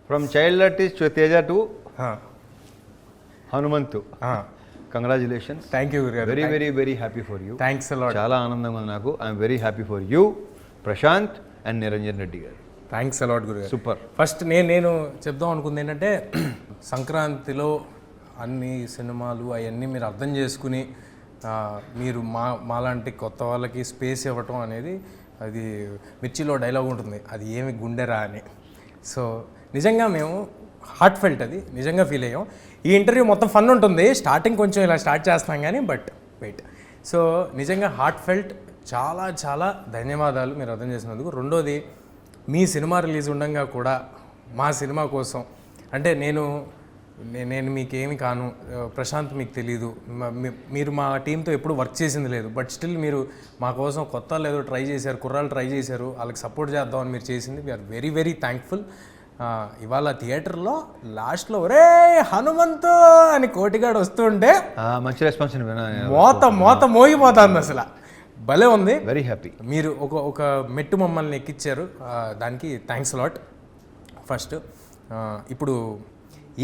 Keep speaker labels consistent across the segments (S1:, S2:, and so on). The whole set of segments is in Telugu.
S1: From child artist Teja to Hanumanthu. Congratulations.
S2: Thank you గురుగారు.
S1: Very very very happy for you.
S2: Thanks a lot.
S1: చాలా ఆనందంగా ఉంది నాకు. I'm very happy for you, Prashanth and Niranjan Reddy గారు.
S2: థ్యాంక్స్ అలాట్ గురుగారు.
S1: సూపర్.
S2: ఫస్ట్ నేను చెప్దాం అనుకుంది ఏంటంటే, సంక్రాంతిలో అన్ని సినిమాలు అవన్నీ మీరు అర్థం చేసుకుని మీరు మాలాంటి కొత్త వాళ్ళకి స్పేస్ ఇవ్వటం అనేది, అది మిర్చిలో డైలాగ్ ఉంటుంది, అది ఏమి గుండెరా అని. సో నిజంగా మేము హార్ట్ ఫెల్ట్, అది నిజంగా ఫీల్ అయ్యాం. ఈ ఇంటర్వ్యూ మొత్తం ఫన్ ఉంటుంది, స్టార్టింగ్ కొంచెం ఇలా స్టార్ట్ చేస్తాం కానీ బట్ వెయిట్. సో నిజంగా హార్ట్ ఫెల్ట్. చాలా చాలా ధన్యవాదాలు మీరు అర్థం చేసినందుకు. రెండోది, మీ సినిమా రిలీజ్ ఉండగా కూడా మా సినిమా కోసం, అంటే నేను మీకేమి కాను, ప్రశాంత్ మీకు తెలీదు, మీరు మా టీంతో ఎప్పుడు వర్క్ చేసింది లేదు, బట్ స్టిల్ మీరు మా కోసం కొత్త లేదో ట్రై చేశారు, కుర్రాళ్ళు ట్రై చేశారు, వాళ్ళకి సపోర్ట్ చేద్దామని మీరు చేసింది. We are very very thankful. ఇవాళ థియేటర్లో లాస్ట్లో ఒరే హనుమంతు అని కోటిగాడు వస్తుంటే
S1: మంచి రెస్పాన్స్,
S2: మోత మోగిపోతుంది అసలు. భలే ఉంది.
S1: Very happy.
S2: మీరు ఒక మెట్టు మమ్మల్ని ఎక్కిచ్చారు, దానికి థ్యాంక్స్ లాట్. ఫస్ట్ ఇప్పుడు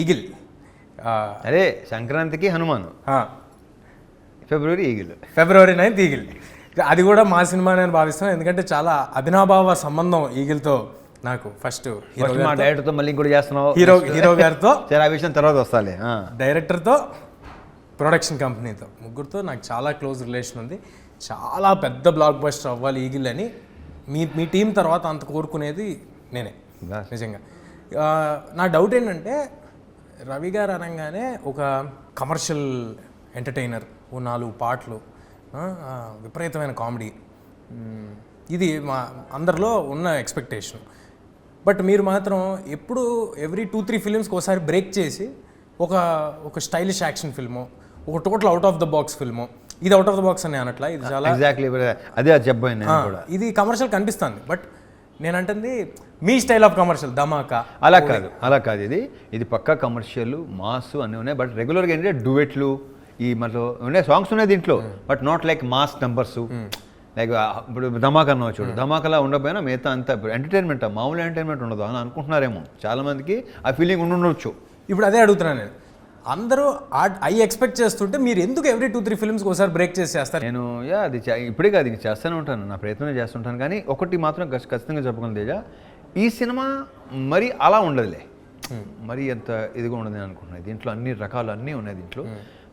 S2: ఈగిల్,
S1: అదే సంక్రాంతికి హనుమాన్,
S2: ఫిబ్రవరి 9th ఈగిల్. అది కూడా మా సినిమా నేను భావిస్తున్నాను, ఎందుకంటే చాలా అభినాభావ సంబంధం ఈగిల్తో నాకు. ఫస్ట్
S1: మా డైరెక్టర్తో మళ్ళీ ఇంకోటి చేస్తున్నావు,
S2: హీరో గారితో,
S1: ఆ విషయం తర్వాత వస్తాలే,
S2: డైరెక్టర్తో, ప్రొడక్షన్ కంపెనీతో, ముగ్గురితో నాకు చాలా క్లోజ్ రిలేషన్ ఉంది. చాలా పెద్ద బ్లాక్ బస్టర్ అవ్వాలి ఈగిల్ అని మీ టీం తర్వాత అంత కోరుకునేది నేనే నిజంగా. నా డౌట్ ఏంటంటే, రవి గారు అనగానే ఒక కమర్షియల్ ఎంటర్టైనర్, ఓ 4 పాటలు, విపరీతమైన కామెడీ, ఇది మా అందరిలో ఉన్న ఎక్స్పెక్టేషన్. బట్ మీరు మాత్రం ఎప్పుడు ఎవ్రీ 2-3 ఫిలిమ్స్కి ఒకసారి బ్రేక్ చేసి ఒక స్టైలిష్ యాక్షన్ ఫిల్ము, ఒక total out of the box film. ఇది అవుట్ ఆఫ్ ద బాక్స్ అని అనట్లా, ఇది చాలా
S1: ఎగ్జాక్ట్లీ అదే చెప్పాను.
S2: ఇది కమర్షియల్ కనిపిస్తుంది, బట్ నేను అంటుంది మీ స్టైల్ ఆఫ్ కమర్షియల్. ధమాకా
S1: అలా కాదు, ఇది పక్కా కమర్షియల్, మాస్ అన్నీ ఉన్నాయి. బట్ రెగ్యులర్గా ఏంటంటే డ్యూయెట్లు, ఈ మనలో ఉన్నాయి సాంగ్స్ ఉన్నాయి దీంట్లో, but not like mass numbers. Like ఇప్పుడు ధమాకా అన్న చూడు, ధమాకాలా ఉండకపోయినా మిగతా అంతా ఎంటర్టైన్మెంట్, మామూలు ఎంటర్టైన్మెంట్ ఉండదు అని అనుకుంటున్నారేమో చాలామందికి, ఆ ఫీలింగ్ ఉండొచ్చు.
S2: ఇప్పుడు అదే అడుగుతున్నాను నేను. అందరూ ఎక్స్పెక్ట్ చేస్తుంటే మీరు ఎందుకు ఎవ్రీ 2-3 ఫిల్మ్స్కి ఒకసారి బ్రేక్ చేసి చేస్తారు?
S1: నేను అది ఇప్పుడే కాదు, ఇది చేస్తూనే ఉంటాను, నా ప్రయత్నం చేస్తుంటాను. కానీ ఒకటి మాత్రం ఖచ్చితంగా చెప్పగలను తేజ, ఈ సినిమా మరి అలా ఉండదులే, మరి అంత ఇదిగా ఉండదు నేను అనుకుంటున్నాను. దీంట్లో అన్ని రకాలు అన్నీ ఉన్నాయి దీంట్లో.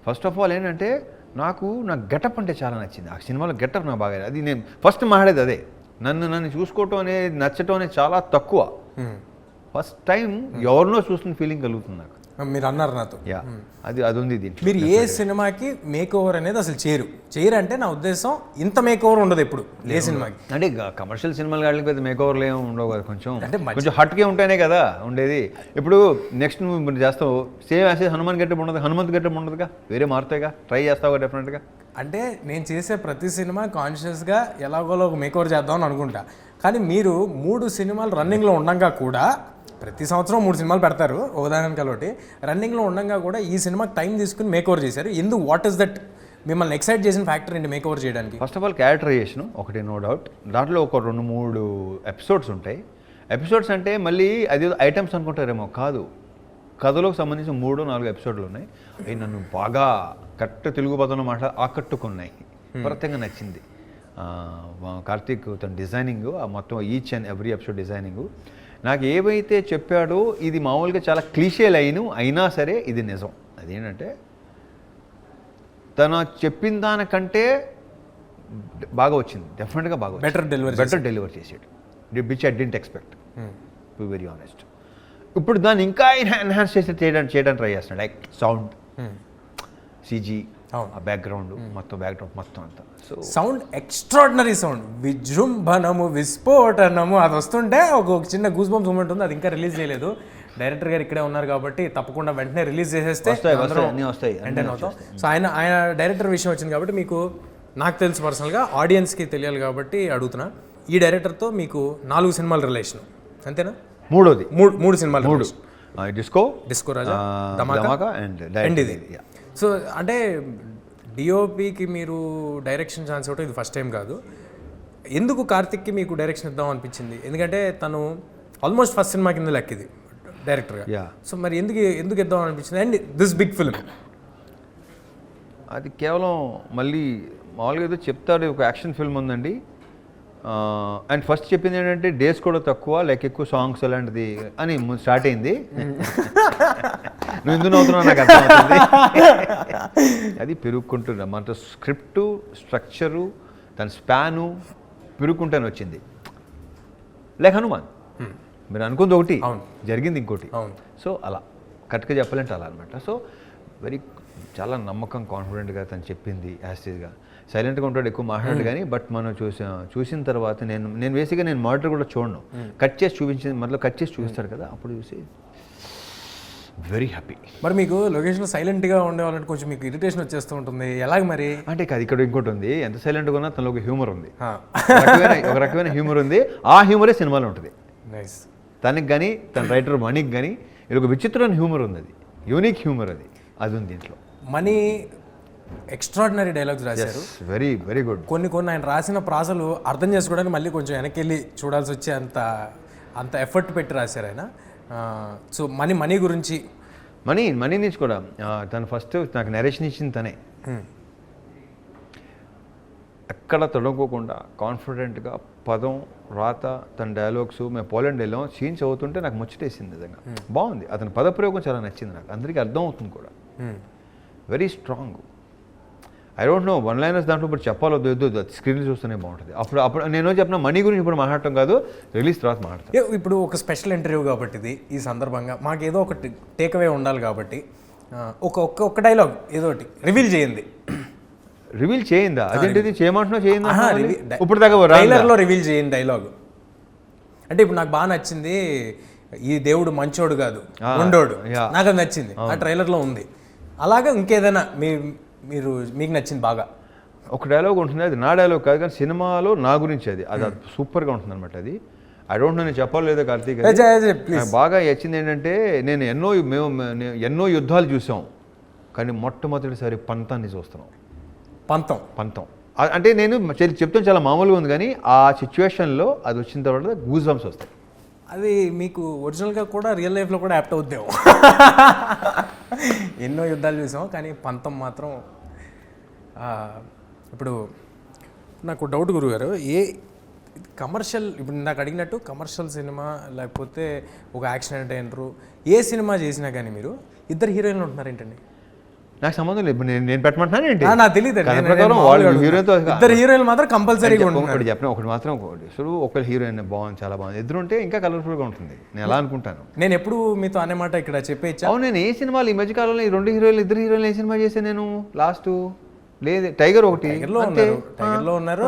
S1: ఫస్ట్ ఆఫ్ ఆల్ ఏంటంటే, నా గెటప్ అంటే చాలా నచ్చింది. ఆ సినిమాలో గెటప్ నాకు బాగా, అది నేను ఫస్ట్ మాట్లాడేది అదే. నన్ను చూసుకోవటం అనేది, నచ్చటం అనేది చాలా తక్కువ. ఫస్ట్ టైం ఎవరినో చూస్తున్న ఫీలింగ్ కలుగుతుంది నాకు.
S2: మీరు అన్నారు నాతో,
S1: అది ఉంది దీంట్లో.
S2: మీరు ఏ సినిమాకి మేక్ ఓవర్ అనేది అసలు చేయరు అంటే నా ఉద్దేశం, ఇంత మేక్ ఓవర్ ఉండదు ఎప్పుడు ఏ సినిమాకి.
S1: అంటే కమర్షియల్ సినిమాలు కాళ్ళకి పెద్ద మేక్ ఓవర్లు ఏమి ఉండవు కదా, కొంచెం హట్కే ఉంటేనే కదా ఉండేది. ఇప్పుడు నెక్స్ట్ నువ్వు చేస్తావు సేమ్ యాసేజ్ హనుమాన్ గెటప్ ఉండదు, హనుమంత్ గెటప్ ఉండదుగా, వేరే మారుతాయిగా, ట్రై చేస్తావుగా డెఫినెట్గా.
S2: అంటే నేను చేసే ప్రతి సినిమా కాన్షియస్గా ఎలాగోలో ఒక మేక్ ఓవర్ చేద్దామని అనుకుంటా. కానీ మీరు 3 సినిమాలు రన్నింగ్లో ఉండగా కూడా, ప్రతి సంవత్సరం 3 సినిమాలు పెడతారు ఒకదానికి ఒకటి, రన్నింగ్లో ఉండగా కూడా ఈ సినిమాకి టైం తీసుకుని మేక్ ఓవర్ చేశారు. ఎందుకు, వాట్ ఈస్ దట్ మిమ్మల్ని ఎక్సైట్ చేసిన ఫ్యాక్టర్ ఏంటి మేక్ ఓవర్ చేయడానికి?
S1: ఫస్ట్ ఆఫ్ ఆల్ క్యారెక్టరైజేషన్ ఒకటి, నో డౌట్. దాంట్లో ఒక 2-3 ఎపిసోడ్స్ ఉంటాయి. ఎపిసోడ్స్ అంటే మళ్ళీ అది ఐటమ్స్ అనుకుంటారేమో, కాదు, కథలోకి సంబంధించిన 3-4 ఎపిసోడ్లు ఉన్నాయి. అవి నన్ను బాగా కరెక్ట్ తెలుగు పదంలో ఆకట్టుకున్నాయి, విపరీతంగా నచ్చింది. కార్తీక్ తన డిజైనింగ్, ఆ మొత్తం each and every episode designing నాకు ఏవైతే చెప్పాడో, ఇది మామూలుగా చాలా క్లీషే లైను అయినా సరే ఇది నిజం. అదేంటంటే, తను చెప్పిన దానికంటే బాగా వచ్చింది, డెఫినెట్గా బాగా, బెటర్ డెలివర్ చేసాడు, which I didn't expect, to be very honest. ఇప్పుడు దాన్ని ఇంకా ఎన్హాన్స్ చేయడానికి ట్రై చేస్తున్నాడు. లైక్ సౌండ్, సిజీ, ఆ బ్యాక్గ్రౌండ్ మొత్తం అంతా. సో
S2: సౌండ్ ఎక్స్ట్రాడినరీ సౌండ్, విజృంభణము, విస్ఫోటనము, అది వస్తుంటే ఒక చిన్న గూస్ బంప్స్ మూమెంట్ ఉంది. అది ఇంకా రిలీజ్ చేయలేదు, డైరెక్టర్ గారు ఇక్కడే ఉన్నారు కాబట్టి తప్పకుండా వెంటనే రిలీజ్ చేసేస్తే ఎంటర్టైన్ అవుతాం. సో ఆయన డైరెక్టర్ విషయం వచ్చింది కాబట్టి మీకు, నాకు తెలుసు పర్సనల్గా, ఆడియన్స్కి తెలియాలి కాబట్టి అడుగుతున్నా. ఈ డైరెక్టర్తో మీకు 4 సినిమాల రిలేషన్ అంతేనా?
S1: మూడోది
S2: 3 సినిమాలు,
S1: డిస్కో రాజా,
S2: ధమాకా అండ్ ఇది. సో అంటే డిఓపికి మీరు డైరెక్షన్ ఛాన్స్ ఇవ్వటం ఇది ఫస్ట్ టైం కాదు. ఎందుకు కార్తిక్కి మీకు డైరెక్షన్ ఇద్దాం అనిపించింది? ఎందుకంటే తను ఆల్మోస్ట్ ఫస్ట్ సినిమా కింద లెక్క ఇది, డైరెక్టర్గా.
S1: Yeah.
S2: సో మరి ఎందుకు ఇద్దాం అనిపించింది అండ్ దిస్ బిగ్ ఫిల్మ్?
S1: అది కేవలం మళ్ళీ మామూలుగా ఏదో చెప్తాడు, ఒక యాక్షన్ ఫిల్మ్ ఉందండి. అండ్ ఫస్ట్ చెప్పింది ఏంటంటే డేస్ కూడా తక్కువ, లైక్ ఎక్కువ సాంగ్స్ అలాంటిది అని స్టార్ట్ అయింది. నువ్వు ఎందుకు నవ్వుతున్నావు నాకు అర్థమవుతుంది. అది పెరుగుకుంటున్నా మన స్క్రిప్టు స్ట్రక్చరు దాని స్పాను పెరుగుకుంటానే వచ్చింది. లైక్ హనుమాన్, మీరు అనుకుంది ఒకటి, జరిగింది ఇంకోటి. సో అలా కరెక్ట్గా చెప్పాలంటే అలా అనమాట. సో చాలా నమ్మకం, కాన్ఫిడెంట్గా తను చెప్పింది యాస్టీజ్గా. సైలెంట్గా ఉంటాడు, ఎక్కువ మాట్లాడు కానీ, బట్ మనం చూసిన తర్వాత నేను బేసిక్గా నేను మానిటర్ కూడా చూడను, కట్ చేసి చూపించింది, మళ్ళీ కట్ చేసి చూపిస్తాడు కదా, అప్పుడు చూసి వెరీ హ్యాపీ.
S2: మరి మీకు లొకేషన్లో సైలెంట్గా ఉండేవాళ్ళంటే కొంచెం మీకు ఇరిటేషన్ వచ్చేస్తూ ఉంటుంది, ఎలాగ మరి?
S1: అంటే అది ఇక్కడ ఇంకోటి ఉంది, ఎంత సైలెంట్గా ఉన్నా తనలో ఒక హ్యూమర్ ఉంది, ఒక రకమైన హ్యూమర్ ఉంది. ఆ హ్యూమరే సినిమాలో ఉంటుంది.
S2: నైస్.
S1: తనకి కానీ తన రైటర్ మనీకి కానీ ఇది ఒక విచిత్రమైన హ్యూమర్ ఉంది, అది యూనిక్ హ్యూమర్, అది ఉంది దీంట్లో.
S2: మనీ ఎక్స్ట్రాడినరీ డైలాగ్స్ రాశారు,
S1: వెరీ వెరీ గుడ్.
S2: కొన్ని ఆయన రాసిన ప్రాసలు అర్థం చేసుకోవడానికి మళ్ళీ కొంచెం వెనక్కి వెళ్ళి చూడాల్సి వచ్చే అంత ఎఫర్ట్ పెట్టి రాశారు ఆయన. సో మనీ గురించి
S1: మనీ నుంచి కూడా తను ఫస్ట్ నాకు నరేషన్ ఇచ్చింది తనే. ఎక్కడ తొడగకోకుండా కాన్ఫిడెంట్గా పదం రాత తన డైలాగ్స్, మేము పోలాండ్ వెళ్ళాం, సీన్స్ అవుతుంటే నాకు ముచ్చటేసింది నిజంగా. బాగుంది, అతని పదప్రయోగం చాలా నచ్చింది నాకు, అందరికీ అర్థం అవుతుంది కూడా. Very strong. I don't know one liners దాంట్లో ఇప్పుడు చెప్పాలొద్దు, స్క్రీన్ చూస్తూనే బాగుంటుంది. అప్పుడు నేను చెప్పిన మనీ గురించి ఇప్పుడు మాట్లాడటం కాదు, రిలీజ్ తర్వాత మాట్లాడతాను.
S2: ఇప్పుడు ఒక స్పెషల్ ఇంటర్వ్యూ కాబట్టి ఇది, ఈ సందర్భంగా మాకు ఏదో ఒక టేక్అవే ఉండాలి కాబట్టి ఒక డైలాగ్ ఏదో ఒకటి రివీల్ చేయండి.
S1: రివీల్ చేయిందా? అదేంటిది చేయమంటున్నావు? చేయిందా? ఇప్పుడు దాకా
S2: ట్రైలర్లో రివీల్ చేయండి డైలాగ్. అంటే ఇప్పుడు నాకు బాగా నచ్చింది, ఈ దేవుడు మంచోడు కాదు ఉండోడు, నాకు అది నచ్చింది, ఆ ట్రైలర్లో ఉంది. అలాగే ఇంకేదైనా మీకు నచ్చింది బాగా?
S1: ఒక డైలాగ్ ఉంటుంది, అది నా డైలాగ్ కాదు కానీ సినిమాలో నా గురించి అది సూపర్గా ఉంటుంది అనమాట. అది ఐ డోంట్ నో నేను చెప్పాలి లేదా కార్తీక్. బాగా నచ్చింది ఏంటంటే, మేము ఎన్నో యుద్ధాలు చూసాం కానీ మొట్టమొదటిసారి పంతాన్ని చూస్తున్నాం. పంతం అంటే నేను చెప్తాను చాలా మామూలుగా ఉంది కానీ ఆ సిచ్యువేషన్లో అది వచ్చిన తర్వాత గూస్ బంప్స్ వస్తాయి.
S2: అది మీకు ఒరిజినల్గా కూడా రియల్ లైఫ్లో కూడా యాప్ట్ అవుద్దాం. ఎన్నో యుద్ధాలు చూసాం కానీ పంతం మాత్రం. ఇప్పుడు నాకు డౌట్ గురుగారు, కమర్షియల్, ఇప్పుడు నాకు అడిగినట్టు కమర్షియల్ సినిమా లేకపోతే ఒక యాక్షన్ ఎంటర్టైనరు ఏ సినిమా చేసినా కానీ మీరు ఇద్దరు హీరోయిన్లు ఉంటున్నారు ఏంటండి?
S1: నాకు సంబంధం లేదు, నేను పెట్టమంటున్నాను ఏంటి
S2: నాకు తెలియదు. ఇద్దరు హీరోయిన్లు మాత్రం కంపల్సరీగా
S1: చెప్పిన ఒకటి మాత్రం ఒకరి హీరోయిన్ బాగుంది, చాలా బాగుంది, ఇద్దరు ఉంటే ఇంకా కలర్ఫుల్గా ఉంటుంది. నేను ఎలా అనుకుంటాను.
S2: నేను ఎప్పుడు మీతో అనే మాట ఇక్కడ చెప్పేచ్చా?
S1: అవును, నేను ఏ సినిమాలు ఈ మధ్యకాలంలో ఈ రెండు హీరోయిన్లు ఇద్దరు హీరోయిన్లు ఏ సినిమా చేశాను నేను లాస్ట్? లేదు, టైగర్ ఒకటి,
S2: టైగర్లో ఉన్నారు.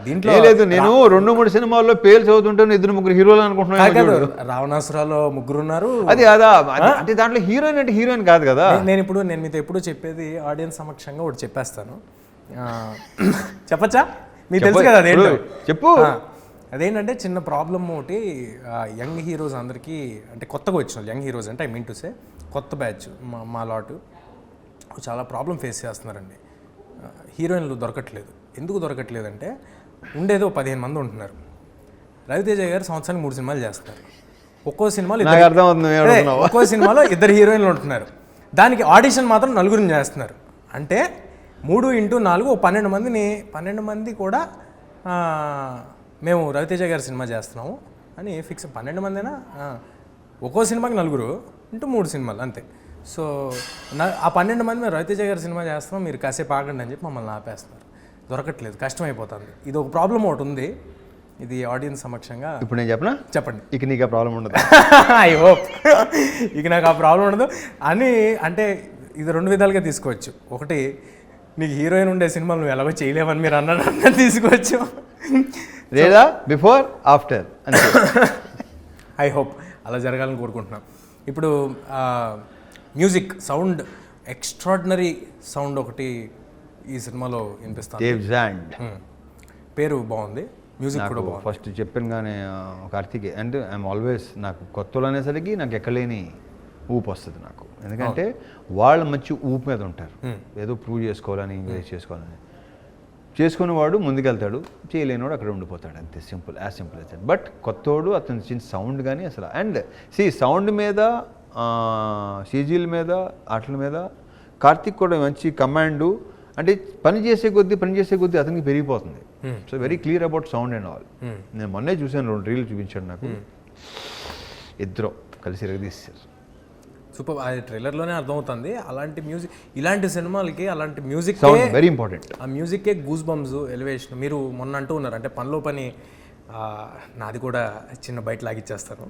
S2: దీంట్లో
S1: లేదు, నేను 2-3 సినిమాల్లో పేరు చదువుతుంటే 2-3 హీరోలు అనుకుంటున్నాను.
S2: రావణాసురాలో 3 ఉన్నారు.
S1: అది అంటే దాంట్లో హీరోయిన్ అంటే హీరోయిన్ కాదు కదా.
S2: నేను మీతో ఎప్పుడు చెప్పేది ఆడియన్స్ సమక్షంగా ఒకటి చెప్పేస్తాను. చెప్పచ్చా? మీకు తెలుసు కదా అదేంటో.
S1: చెప్పు.
S2: అదేంటంటే చిన్న ప్రాబ్లమ్ ఒకటి, యంగ్ హీరోస్ అందరికీ, అంటే కొత్తగా వచ్చిన యంగ్ హీరోస్ అంటే ఐ మీన్ టు సే కొత్త బ్యాచ్ మా లాటు చాలా ప్రాబ్లం ఫేస్ చేస్తున్నారండి. హీరోయిన్లు దొరకట్లేదు. ఎందుకు దొరకట్లేదు అంటే, ఉండేదో 15 మంది ఉంటున్నారు. రవితేజ గారు సంవత్సరానికి 3 సినిమాలు చేస్తారు. ఒక్కో సినిమాలో 2 హీరోయిన్లు ఉంటున్నారు. దానికి ఆడిషన్ మాత్రం 4 చేస్తున్నారు. అంటే 3x4 12 మంది కూడా మేము రవితేజ గారి సినిమా చేస్తున్నాము అని ఫిక్స్. 12 మందినా, ఒక్కో సినిమాకి 4 ఇంటూ 3 సినిమాలు అంతే. సో ఆ 12 మంది మేము రవితేజ గారి సినిమా చేస్తున్నాం, మీరు కాసేపు ఆగండి అని చెప్పి మమ్మల్ని ఆపేస్తున్నారు. దొరకట్లేదు, కష్టమైపోతుంది. ఇది ఒక ప్రాబ్లం ఒకటి ఉంది. ఇది ఆడియన్స్ సమక్షంగా
S1: ఇప్పుడు నేను చెప్పండి. ఇక నీకు ఆ ప్రాబ్లం ఉండదు.
S2: ఐ హోప్ ఇక నాకు ఆ ప్రాబ్లం ఉండదు అని. అంటే ఇది 2 విధాలుగా తీసుకోవచ్చు. ఒకటి, నీకు హీరోయిన్ ఉండే సినిమాలు నువ్వు ఎలాగో చేయలేవని మీరు అన్న తీసుకోవచ్చు,
S1: లేదా బిఫోర్ ఆఫ్టర్.
S2: ఐ హోప్ అలా జరగాలని కోరుకుంటున్నాం. ఇప్పుడు మ్యూజిక్ సౌండ్, ఎక్స్ట్రాడినరీ సౌండ్ ఒకటి ఈ సినిమాలో వినిపిస్తాను. పేరు బాగుంది, మ్యూజిక్ కూడా బాగుంది.
S1: ఫస్ట్ చెప్పాను కానీ కార్తీక్, అండ్ ఐఎమ్ ఆల్వేస్, నాకు కొత్తలో అనేసరికి నాకు ఎక్కలేని ఊపు వస్తుంది నాకు. ఎందుకంటే వాళ్ళు మంచి ఊపు మీద ఉంటారు, ఏదో ప్రూవ్ చేసుకోవాలని, ఎంకరేజ్ చేసుకోవాలని. చేసుకునేవాడు ముందుకెళ్తాడు, చేయలేనివాడు అక్కడ ఉండిపోతాడు, అంతే. Simple, as simple as that. But కొత్తోడు అతను చిన్న సౌండ్ కానీ అసలు, అండ్ సౌండ్ మీద, సీజీల మీద, ఆటల మీద కార్తిక్ కూడా మంచి కమాండు. అంటే పని చేసే కొద్దీ అతనికి పెరిగిపోతుంది. So very clear about sound and all. నేను మొన్నే చూసాను, 2 రీల్ చూపించాడు నాకు. ఇద్దరు కలిసి ఎరగదీశారు.
S2: సూపర్. అది ట్రైలర్లోనే అర్థమవుతుంది. అలాంటి మ్యూజిక్, ఇలాంటి సినిమాలకి అలాంటి మ్యూజిక్
S1: వెరీ ఇంపార్టెంట్.
S2: ఆ మ్యూజిక్కే గూస్ బంప్స్, ఎలివేషన్. మీరు మొన్న అంటూ ఉన్నారు అంటే పనిలో పని, నాది కూడా చిన్న బయట లాగిచ్చేస్తాను.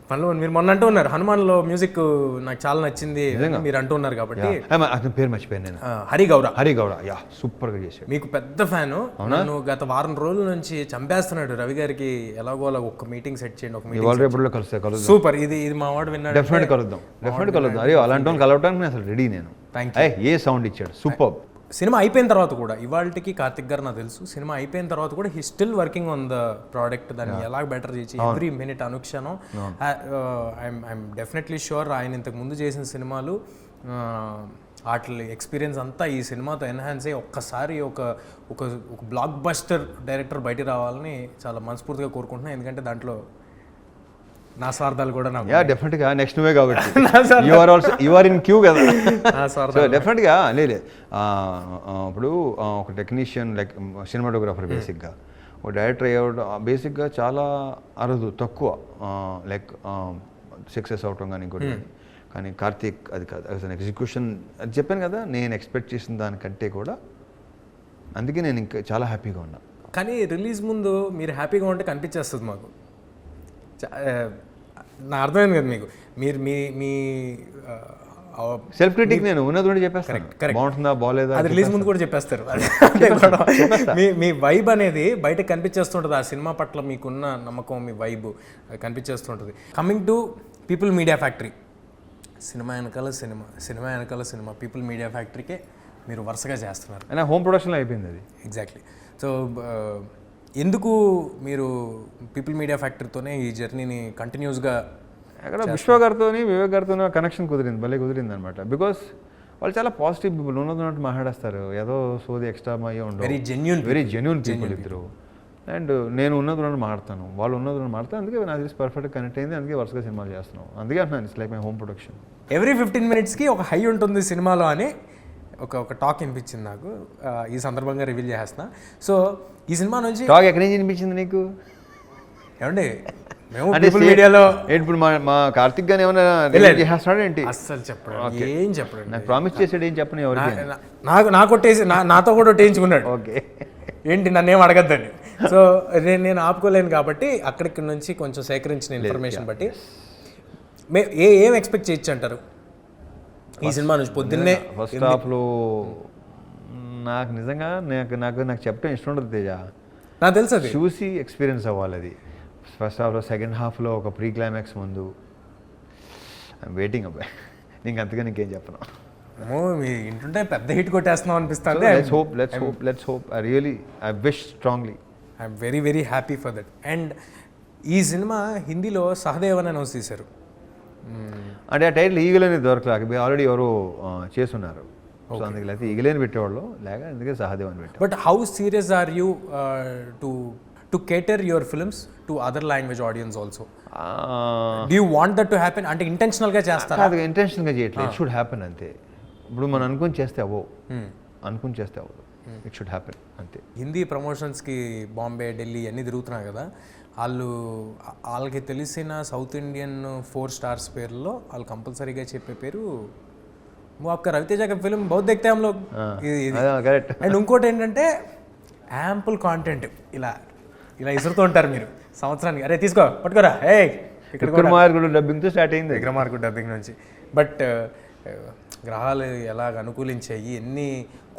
S2: పనిలో మీరు మొన్న అంటూ ఉన్నారు హనుమాన్లో మ్యూజిక్ నాకు చాలా నచ్చింది మీరు అంటూ ఉన్నారు కాబట్టి.
S1: అతని పేరు మర్చిపోయాను నేను.
S2: హరి గౌర,
S1: యా, సూపర్గా చేశాడు.
S2: మీకు పెద్ద ఫ్యాను. నన్ను గత వారం రోజుల నుంచి చంపేస్తున్నాడు. రవి గారికి ఎలాగో అలా ఒక మీటింగ్ సెట్ చేయండి, ఒక మీటింగ్
S1: కలుద్దాం.
S2: సూపర్. ఇది మా వాడు విన్నాడు.
S1: డెఫినెట్ కలుద్దాం. అరే అలాంటి వాళ్ళు కలవడానికి అసలు రెడీ నేను. ఏ సౌండ్ ఇచ్చాడు, సూపర్.
S2: సినిమా అయిపోయిన తర్వాత కూడా, ఇవాళకి కార్తిక్ గారు నాకు తెలుసు, సినిమా అయిపోయిన తర్వాత కూడా he still working on the product. దాన్ని ఎలా బెటర్ చేసి every minute Anukshanam. I'm definitely sure ఆయన ఇంతకు ముందు చేసిన సినిమాలు వాటి ఎక్స్పీరియన్స్ అంతా ఈ సినిమాతో ఎన్హాన్స్ అయ్యి ఒక్కసారి ఒక బ్లాక్ బస్టర్ డైరెక్టర్ బయటికి రావాలని చాలా మనస్ఫూర్తిగా కోరుకుంటున్నాను. ఎందుకంటే దాంట్లో నా స్వార్థాలు కూడా నాకు.
S1: డెఫినెట్గా నెక్స్ట్ నువ్వే కాబట్టి యు ఆర్ ఇన్ క్యూ కదా. డెఫినెట్గా లేదు. ఇప్పుడు ఒక టెక్నీషియన్, లైక్ సినిమాటోగ్రాఫర్, బేసిక్గా ఒక డైరెక్టర్ అయ్యేవాడు బేసిక్గా చాలా అరుదు, తక్కువ, లైక్ సక్సెస్ అవటం కానీ ఇంకోటి. కానీ కార్తీక్ అది కాదు, అసలు ఎగ్జిక్యూషన్ అది చెప్పాను కదా, నేను ఎక్స్పెక్ట్ చేసిన దానికంటే కూడా. అందుకే నేను ఇంకా చాలా హ్యాపీగా ఉన్నా.
S2: కానీ రిలీజ్ ముందు మీరు హ్యాపీగా ఉంటే కనిపించేస్తుంది మాకు. నా అర్థమైంది కదా మీకు. మీరు మీ
S1: సెల్ఫ్ క్రిటిక్ నేను ఉన్నది చెప్పేస్తాను. బాగుంటుందా బాగాలేదా
S2: అది రిలీజ్ ముందు కూడా చెప్పేస్తారు. మీ వైబ్ అనేది బయటకు కనిపించేస్తుంటుంది. ఆ సినిమా పట్ల మీకున్న నమ్మకం, మీ వైబ్ కనిపించేస్తుంటుంది. Coming to People Media Factory, cinema వెనకాల సినిమా పీపుల్ మీడియా ఫ్యాక్టరీకే మీరు వరుసగా చేస్తున్నారు.
S1: అయినా హోమ్ ప్రొడక్షన్లో అయిపోయింది అది.
S2: ఎగ్జాక్ట్లీ. సో ఎందుకు మీరు పీపుల్ మీడియా ఫ్యాక్టరీతోనే ఈ జర్నీని కంటిన్యూస్గా?
S1: అక్కడ విశ్వ గారితో, వివేక్ గారితో కనెక్షన్ కుదిరింది, భలే కుదిరింది అనమాట. బికాస్ వాళ్ళు చాలా పాజిటివ్ పీపుల్, ఉన్నట్టు మాట్లాడేస్తారు, ఏదో సోది ఎక్స్ట్రా అయ్యే ఉండవు.
S2: వెరీ జెన్యూన్
S1: పీపుల్ ఇద్దరు. అండ్ నేను ఉన్నది మాడతాను, వాళ్ళు ఉన్నది మాడతాను. అందుకే నాకు తెలిసి పర్ఫెక్ట్గా కనెక్ట్ అయింది. అందుకే వరుసగా సినిమాలు చేస్తున్నాం. అందుకే అంటున్నాను, it's like my home production.
S2: Every 15 minutesకి ఒక హై ఉంటుంది సినిమాలో అని ఒక టాక్ వినిపించింది నాకు. ఈ సందర్భంగా రివీల్ చేస్తున్నా. సో ఈ సినిమా నుంచి
S1: టాక్ ఎక్కడి నుంచి వినిపించింది నీకు?
S2: ఏమండి మేము పీపుల్ మీడియాలో
S1: ఇప్పుడు మా కార్తిక్ గాని ఏమైనా చేస్తున్నాడు ఏంటి?
S2: అస్సలు చెప్పడు, ఏం చెప్పడు.
S1: నాకు ప్రామిస్ చేసాడు, ఏం చెప్పను ఎవరికి.
S2: నాకు కొట్టేసి నాతో కూడా కొట్టేయించుకున్నాడు.
S1: ఓకే
S2: ఏంటి నన్ను ఏం అడగద్దని. సో నేను ఆపుకోలేను కాబట్టి అక్కడికి నుంచి కొంచెం సేకరించిన ఇన్ఫర్మేషన్ బట్టి ఏం ఎక్స్పెక్ట్ చేయొచ్చు అంటారు ఈ సినిమా నుంచి? పొద్దున్నే
S1: ఫస్ట్ హాఫ్లో నాకు నిజంగా నాకు చెప్పడం ఇష్టం ఉండదు తేజ.
S2: నాకు తెలుసు, అది
S1: చూసి ఎక్స్పీరియన్స్ అవ్వాలి. అది ఫస్ట్ హాఫ్లో, సెకండ్ హాఫ్లో ఒక ప్రీ క్లైమాక్స్ ముందు ఐఎమ్ వెయిటింగ్ అబ్బాయి. నీకు అంతగా నీకేం చెప్పను.
S2: మీ ఇంటుంటే పెద్ద హిట్ కొట్టేస్తున్నాం అనిపిస్తుంది.
S1: Let's hope. I wish strongly.
S2: I'm very very happy for that. And ఈ సినిమా హిందీలో సహదేవ్ అని అనౌన్స్ చేశారు.
S1: అంటే ఆ టైటిల్ ఈగలేని దొరకలేక ఆల్రెడీ ఎవరు చేస్తున్నారు. సో అందుకే లేకపోతే ఈగలేని పెట్టేవాళ్ళు లేక, అందుకే సహదేవ్ అని పెట్టారు.
S2: But how serious are you to cater your films to other language audience also? Do you want that to happen? అంటే ఇంటెన్షనల్గా చేస్తారా?
S1: అది ఇంటెన్షనల్గా చేయట్లేదు. ఇట్ షుడ్ హ్యాపెన్ అంతే. ఇప్పుడు మనం అనుకుని చేస్తే అవ్వవు, ఇట్ షుడ్ హ్యాపెన్ అంతే.
S2: హిందీ ప్రమోషన్స్కి బాంబే, ఢిల్లీ అన్నీ తిరుగుతున్నారు కదా, వాళ్ళకి తెలిసిన సౌత్ ఇండియన్ 4 stars పేర్లలో వాళ్ళు కంపల్సరీగా చెప్పే పేరు वो आपका रवितेजा का फिल्म बहुत देखते हैं हम लोग. అండ్ ఇంకోటి ఏంటంటే యాంపుల్ కాంటెంట్ ఇలా ఇసురుతూ ఉంటారు మీరు సంవత్సరానికి. అరే తీసుకో, పట్టుకోరా, ఏ ఇక్కడ
S1: విక్రమార్కుడు డబ్బింగ్తో స్టార్ట్ అయింది.
S2: విక్రమార్కుడు డబ్బింగ్ నుంచి. బట్ గ్రహాలు ఎలాగ అనుకూలించాయి, ఎన్ని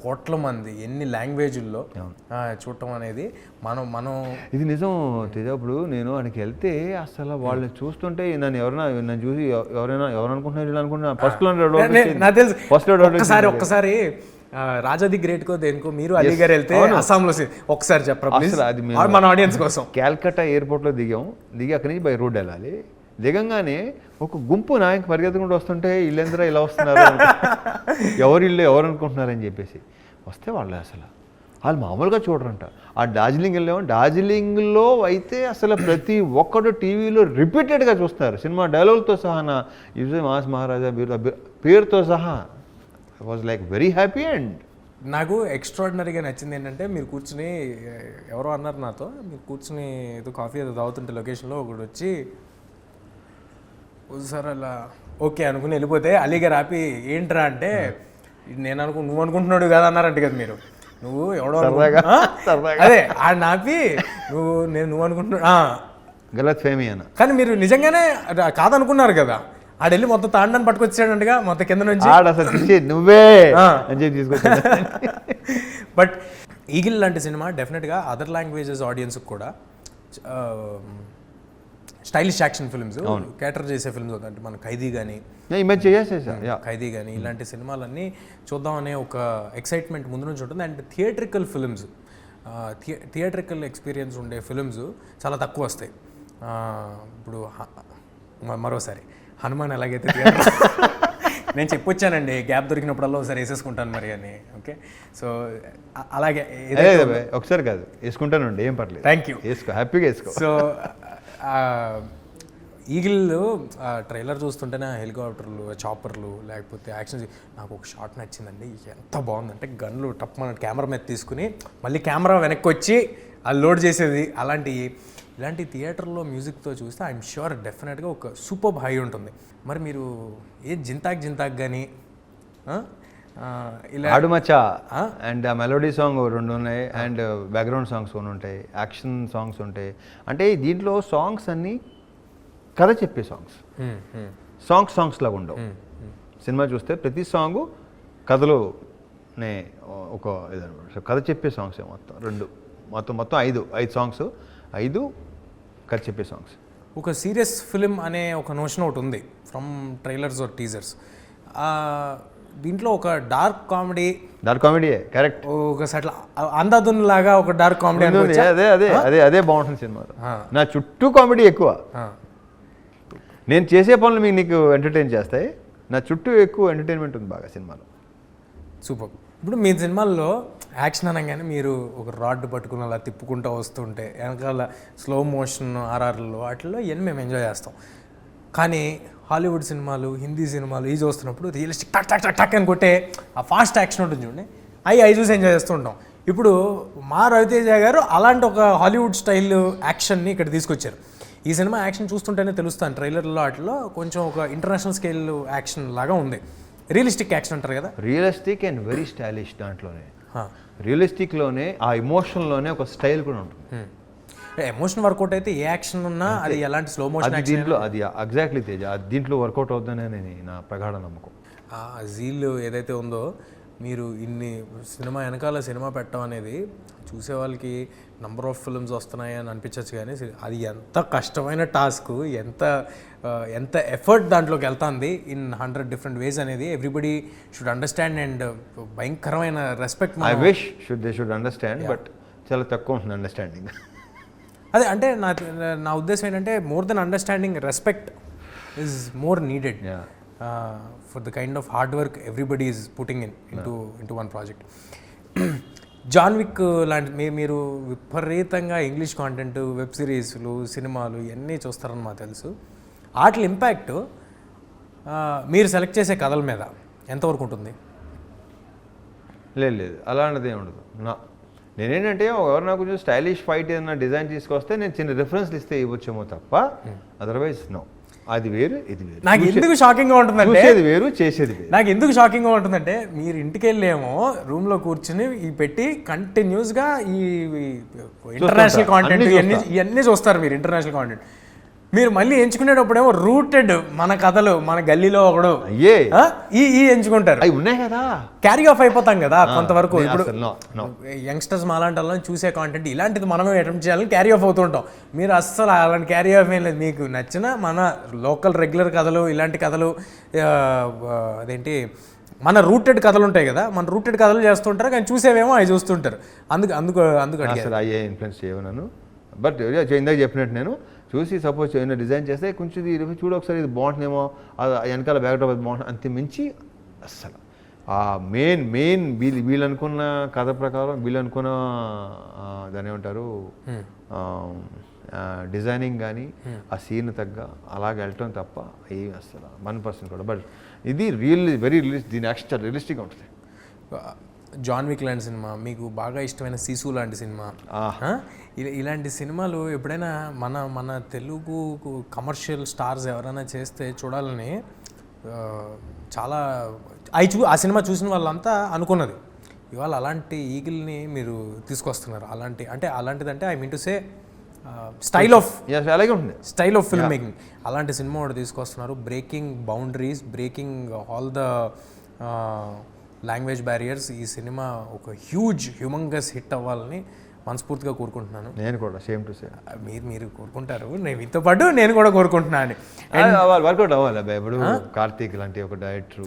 S2: కోట్ల మంది ఎన్ని లాంగ్వేజ్ల్లో చూడటం అనేది మనం
S1: ఇది నిజం తేజ. ఇప్పుడు నేను అక్కడికి వెళ్తే అసలు వాళ్ళని చూస్తుంటే నన్ను చూసి ఎవరు అనుకుంటున్నారు
S2: నాకు తెలుసు. ఒక్కసారి రాజాది గ్రేట్ కో దేనికో మీరు అలీ గారు వెళ్తే అస్సాంలో ఒకసారి చెప్పండి మన ఆడియన్స్ కోసం.
S1: క్యాల్కటా ఎయిర్పోర్ట్లో దిగి అక్కడి నుంచి బై రోడ్ వెళ్ళాలి. దిగంగానే ఒక గుంపు నాయకు పరిగెత్తుకుంటూ వస్తుంటే ఇల్లందరూ ఇలా వస్తున్నారు, ఎవరు అనుకుంటున్నారని చెప్పేసి వస్తే వాళ్ళు అసలు వాళ్ళు మామూలుగా చూడరంట. ఆ డార్జిలింగ్ వెళ్ళాము, డార్జిలింగ్లో అయితే అసలు ప్రతి ఒక్కడు టీవీలో రిపీటెడ్గా చూస్తారు సినిమా డైలాగులతో సహా. నా యూజే మాస్ మహారాజా పేరుతో సహా. I was like very happy. And
S2: నాకు ఎక్స్ట్రాడినరీగా నచ్చింది ఏంటంటే మీరు కూర్చుని, ఎవరో అన్నారు నాతో, మీరు కూర్చుని ఏదో కాఫీ ఏదో తాగుతుంటే లొకేషన్లో ఒకడు వచ్చి సార్ అలా ఓకే అనుకుని వెళ్ళిపోతే అలీగారు ఆపి ఏంట్రా అంటే నేను నువ్వు అనుకుంటున్నాడు కదా అన్నారంట కదా మీరు. నువ్వు ఎవడో అదే ఆడ నాపి నువ్వు అనుకుంటున్నా
S1: గలత్ ఫేమీ అన్న. కానీ
S2: మీరు నిజంగానే కాదనుకున్నారు కదా. ఆడెళ్ళి మొత్తం తాండాన్ని పట్టుకొచ్చాడంటగా మొత్తం కింద నుంచి
S1: నువ్వే అని చెప్పి తీసుకొచ్చా.
S2: బట్ ఈగిల్ లాంటి సినిమా డెఫినెట్గా అదర్ లాంగ్వేజెస్ ఆడియన్స్కి కూడా స్టైలిష్ యాక్షన్ ఫిల్మ్స్ క్యాటర్ చేసే ఫిల్మ్స్ అంటే మన ఖైదీ కానీ ఖైదీ కానీ ఇలాంటి సినిమాలన్నీ చూద్దామనే ఒక ఎక్సైట్మెంట్ ముందు నుంచి ఉంటుంది. And theatrical films, theatrical experience ఉండే ఫిల్మ్స్ చాలా తక్కువ వస్తాయి. ఇప్పుడు మరోసారి హనుమాన్ ఎలాగైతే నేను చెప్పొచ్చానండి, గ్యాప్ దొరికినప్పుడల్లా ఒకసారి వేసేసుకుంటాను మరి అని. ఓకే, సో అలాగే
S1: ఒకసారి కాదు వేసుకుంటానండి, ఏం పర్లేదు.
S2: థ్యాంక్ యూ,
S1: వేసుకో, హ్యాపీగా వేసుకో.
S2: సో ఈగిల్ ట్రైలర్ చూస్తుంటేనే హెలికాప్టర్లు, చాపర్లు, లేకపోతే యాక్షన్, నాకు ఒక షాట్ నచ్చిందండి. ఎంత బాగుందంటే గన్లు టప్ మన కెమెరా మీద తీసుకుని మళ్ళీ కెమెరా వెనక్కి వచ్చి అది లోడ్ చేసేది. ఇలాంటి థియేటర్లో మ్యూజిక్తో చూస్తే ఐఎమ్ ష్యూర్ డెఫినెట్గా ఒక సూపర్ హై ఉంటుంది. మరి మీరు జింతాక్ కానీ
S1: ఇలా ఆడుమచ్చా అండ్ మెలోడీ సాంగ్ 2 ఉన్నాయి, అండ్ బ్యాక్గ్రౌండ్ సాంగ్స్ కొన్ని ఉంటాయి, యాక్షన్ సాంగ్స్ ఉంటాయి. అంటే దీంట్లో సాంగ్స్ అన్నీ కథ చెప్పే సాంగ్స్ లాగా ఉండవు. సినిమా చూస్తే ప్రతి సాంగ్ కథలోనే ఒక ఇదనమాట, కథ చెప్పే సాంగ్స్ మొత్తం 5 సాంగ్స్, 5 కథ చెప్పే సాంగ్స్.
S2: ఒక సీరియస్ ఫిలిం అనే ఒక నోషన్ ఒకటి ఉంది ఫ్రమ్ ట్రైలర్స్ ఆర్ టీజర్స్. దీంట్లో ఒక డార్క్ కామెడీ
S1: కరెక్ట్,
S2: ఒక సట్ల అందాదున్ లాగా ఒక డార్క్ కామెడీ
S1: అదే బాగుంటుంది సినిమా. నా చుట్టూ కామెడీ ఎక్కువ, నేను చేసే పనులు నీకు ఎంటర్టైన్ చేస్తాయి, నా చుట్టూ ఎక్కువ ఎంటర్టైన్మెంట్ ఉంది బాగా సినిమాలో.
S2: సూపర్. ఇప్పుడు మీ సినిమాల్లో యాక్షన్ అనగానే మీరు ఒక రాడ్ పట్టుకుని అలా తిప్పుకుంటూ వస్తుంటే వెనకాల స్లో మోషన్ ఆర్ఆర్లో వాటిల్లో ఇవన్నీ మేము ఎంజాయ్ చేస్తాం. కానీ హాలీవుడ్ సినిమాలు, హిందీ సినిమాలు ఇవి చూస్తున్నప్పుడు రియలిస్టిక్ టక్ టక్ టక్ టక్ అని కొట్టే ఆ ఫాస్ట్ యాక్షన్ ఉంటుంది చూడండి, అవి చూసి ఎంజాయ్ చేస్తూ ఉంటాం. ఇప్పుడు మా రవితేజ గారు అలాంటి ఒక హాలీవుడ్ స్టైల్ యాక్షన్ని ఇక్కడ తీసుకొచ్చారు. ఈ సినిమా యాక్షన్ చూస్తుంటేనే తెలుస్తాను, ట్రైలర్లో వాటిలో కొంచెం ఒక ఇంటర్నేషనల్ స్కేల్ యాక్షన్ లాగా ఉంది. రియలిస్టిక్ యాక్షన్ అంటారు కదా,
S1: రియలిస్టిక్ అండ్ వెరీ స్టైలిష్. దాంట్లోనే రియలిస్టిక్లోనే ఆ ఎమోషన్లోనే ఒక స్టైల్ కూడా ఉంటుంది.
S2: ఎమోషన్ వర్కౌట్ అయితే ఏ యాక్షన్ ఉన్నా అది ఎలాంటి స్లో మోషన్
S1: దీంట్లో అది ఎగ్జాక్ట్లీ తేజ, దీంట్లో వర్కౌట్ అవుతుందని నా ప్రగాఢ నమ్మకం.
S2: ఆ జీల్ ఏదైతే ఉందో, మీరు ఇన్ని సినిమా పెట్టడం అనేది చూసే వాళ్ళకి నంబర్ ఆఫ్ ఫిల్మ్స్ వస్తున్నాయి అని అనిపించచ్చు, కానీ అది ఎంత కష్టమైన టాస్క్, ఎంత ఎఫర్ట్ దాంట్లోకి వెళ్తుంది ఇన్ 100 different ways అనేది ఎవ్రీబడి షుడ్ అండర్స్టాండ్. అండ్ భయంకరమైన respect.
S1: I wish they should understand, but చాలా తక్కువ ఉంటుంది అండర్స్టాండింగ్.
S2: అదే అంటే నా ఉద్దేశం ఏంటంటే more than understanding, respect is more needed for the kind of hard work everybody is putting into one project. John Wick లాంటి మీరు విపరీతంగా ఇంగ్లీష్ కాంటెంట్, వెబ్ సిరీస్లు, సినిమాలు ఇవన్నీ చూస్తారని మాకు తెలుసు. వాటి ఇంపాక్ట్ మీరు సెలెక్ట్ చేసే కథల మీద ఎంతవరకు ఉంటుంది?
S1: లేదు అలాంటిది ఏమి ఉండదు. నేనేంటంటే ఎవరు నాకు కొంచెం స్టైలిష్ ఫైట్ ఏదైనా డిజైన్ తీసుకొస్తే నేను చిన్న రిఫరెన్స్లు ఇస్తే ఇవ్వచ్చేమో తప్ప, అదర్వైజ్ నో. అది వేరు, ఇది వేరు.
S2: నాకు ఎందుకు షాకింగ్గా ఉంటుందంటే
S1: వేరు, చేసేది వేరు.
S2: నాకు ఎందుకు షాకింగ్గా ఉంటుందంటే మీరు ఇంటికి వెళ్ళేమో రూమ్లో కూర్చుని ఈ పెట్టి కంటిన్యూస్గా ఈ ఇంటర్నేషనల్ కాంటెంట్ ఇవన్నీ చూస్తారు మీరు. ఇంటర్నేషనల్ కాంటెంట్ మీరు మళ్ళీ ఎంచుకునేటప్పుడేమో రూటెడ్ మన కథలు, మన గల్లీలో ఒకడు ఈ ఎంచుకుంటారు.
S1: అవి ఉన్నాయి కదా,
S2: క్యారీ ఆఫ్ అయిపోతాం కదా కొంతవరకు. ఇప్పుడు యంగ్స్టర్స్ మాలాంటి వాళ్ళని చూసే కాంటెంట్ ఇలాంటిది మనమే అటెంప్ట్ చేయాలని క్యారీ ఆఫ్ అవుతుంటాం. మీరు అస్సలు అలాంటి క్యారీ ఆఫ్ ఏం లేదు. మీకు నచ్చిన మన లోకల్ రెగ్యులర్ కథలు, ఇలాంటి కథలు, అదేంటి మన రూటెడ్ కథలు ఉంటాయి కదా, మన రూటెడ్ కథలు చేస్తుంటారు, కానీ చూసేవేమో అవి చూస్తుంటారు. అందుకు
S1: అసలు అయ్యే ఇన్ఫ్లుయెన్స్ చేయను. బట్ ఇందాక చెప్పినట్టు నేను చూసి సపోజ్ ఏమైనా డిజైన్ చేస్తే కొంచెం చూడు ఒకసారి ఇది బాగుంటుందేమో, వెనకాల బ్యాక్డ్రాప్ అది బాగుంటుంది, అంతే మించి అస్సలు ఆ మెయిన్ వీళ్ళు అనుకున్న కథ ప్రకారం వీళ్ళు అనుకున్న దాని ఏమంటారు డిజైనింగ్ కానీ ఆ సీన్ తగ్గ అలాగే వెళ్ళటం తప్ప ఏం అసలు 1% కూడా. బట్ ఇది వెరీ దీని యాక్షన్ చాలా రియలిస్టిక్గా ఉంటుంది.
S2: జాన్ విక్ లాంటి సినిమా, మీకు బాగా ఇష్టమైన సీసు లాంటి సినిమా, ఇలాంటి సినిమాలు ఎప్పుడైనా మన తెలుగు కమర్షియల్ స్టార్స్ ఎవరైనా చేస్తే చూడాలని చాలా ఆ సినిమా చూసిన వాళ్ళంతా అనుకున్నది. ఇవాళ అలాంటి ఈగిల్ని మీరు తీసుకొస్తున్నారు. అలాంటిదంటే I mean to say style of film making, అలాంటి సినిమా ఒకటి తీసుకొస్తున్నారు. Breaking boundaries, breaking all the language barriers. ఈ సినిమా ఒక హ్యూమంగస్ హిట్ అవ్వాలని మనస్ఫూర్తిగా కోరుకుంటున్నాను.
S1: నేను కూడా సేమ్ టు సేమ్.
S2: మీరు కోరుకుంటారు, మీతో పాటు నేను కూడా కోరుకుంటున్నాను.
S1: వర్కౌట్ అవ్వాలి ఇప్పుడు కార్తీక్ లాంటి ఒక డైరెక్టర్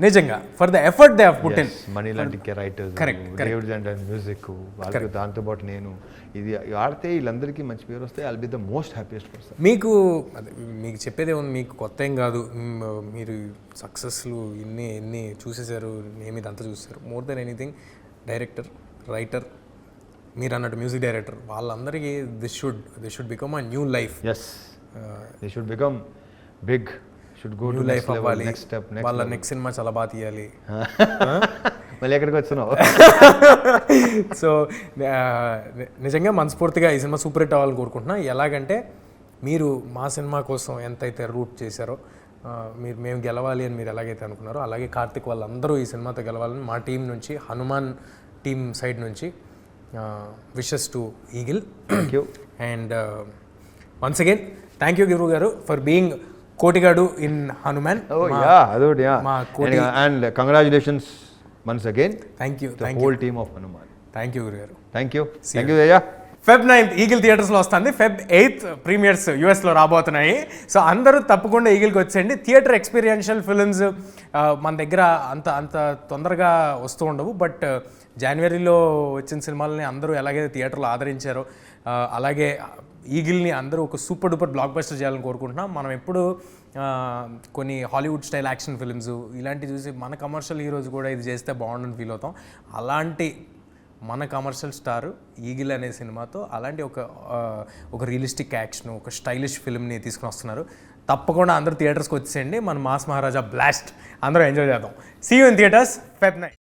S2: నిజంగా for the effort they have put in,
S1: money లాంటి రైటర్స్, డేవిడ్ అండ్ మ్యూజిక్ వాళ్ళకి దాంతో పాటు నేను ఇది ఆడితే వీళ్ళందరికీ మంచి పేరు వస్తే I'll be the most happiest person.
S2: మీకు చెప్పేదే ఉంది, మీకు కొత్త ఏం కాదు. మీరు సక్సెస్లు ఎన్ని చూసేశారు, నేను ఇదంతా చూసారు. More than anything director, writer, మీరు అన్నట్టు మ్యూజిక్ డైరెక్టర్, వాళ్ళందరికీ this should become a new life.
S1: They should become big, should go to
S2: life అవ్వాలి.
S1: నెక్స్ట్ స్టెప్,
S2: వాళ్ళ నెక్స్ట్ సినిమా చాలా బాగా తీయాలి.
S1: మళ్ళీ ఎక్కడికి వచ్చినావు?
S2: సో నిజంగా మనస్ఫూర్తిగా ఈ సినిమా సూపర్ హిట్ అవ్వాలని కోరుకుంటున్నా. ఎలాగంటే మీరు మా సినిమా కోసం ఎంతైతే రూట్ చేశారో, మేము గెలవాలి అని మీరు ఎలాగైతే అనుకున్నారో, అలాగే కార్తిక్ వాళ్ళందరూ ఈ సినిమాతో గెలవాలని మా టీం నుంచి, హనుమాన్ టీం సైడ్ నుంచి wishes to Eagle.
S1: Thank you.
S2: And once again thank you గురు గారు for being Kotigadu in Hanuman.
S1: And congratulations once again.
S2: Thank you
S1: whole team of Hanuman.
S2: Thank you గురు గారు.
S1: Thank you Jaya.
S2: Feb 9th Eagle థియేటర్స్లో వస్తుంది. Feb 8th ప్రీమియర్స్ యూఎస్లో రాబోతున్నాయి. సో అందరూ తప్పకుండా ఈగిల్కి వచ్చేయండి. థియేటర్ ఎక్స్పీరియన్షియల్ ఫిల్మ్స్ మన దగ్గర అంత తొందరగా వస్తూ ఉండవు. బట్ జనవరిలో వచ్చిన సినిమాలని అందరూ ఎలాగైతే థియేటర్లో ఆదరించారో, అలాగే ఈగిల్ని అందరూ ఒక సూపర్ డూపర్ బ్లాక్ బస్టర్ చేయాలని కోరుకుంటున్నాం. మనం ఎప్పుడు కొన్ని హాలీవుడ్ స్టైల్ యాక్షన్ ఫిల్మ్స్ ఇలాంటివి చూసి మన కమర్షియల్ హీరోస్ కూడా ఇది చేస్తే బాగుండని ఫీల్ అవుతాం. అలాంటి మన కమర్షియల్ స్టార్ ఈగిల్ అనే సినిమాతో అలాంటి ఒక రియలిస్టిక్ యాక్షన్, ఒక స్టైలిష్ ఫిల్మ్ని తీసుకుని వస్తున్నారు. తప్పకుండా అందరూ థియేటర్స్కి వచ్చేయండి. మన మాస్ మహారాజా బ్లాస్ట్ అందరూ ఎంజాయ్ చేద్దాం. See you in theatres Feb 9.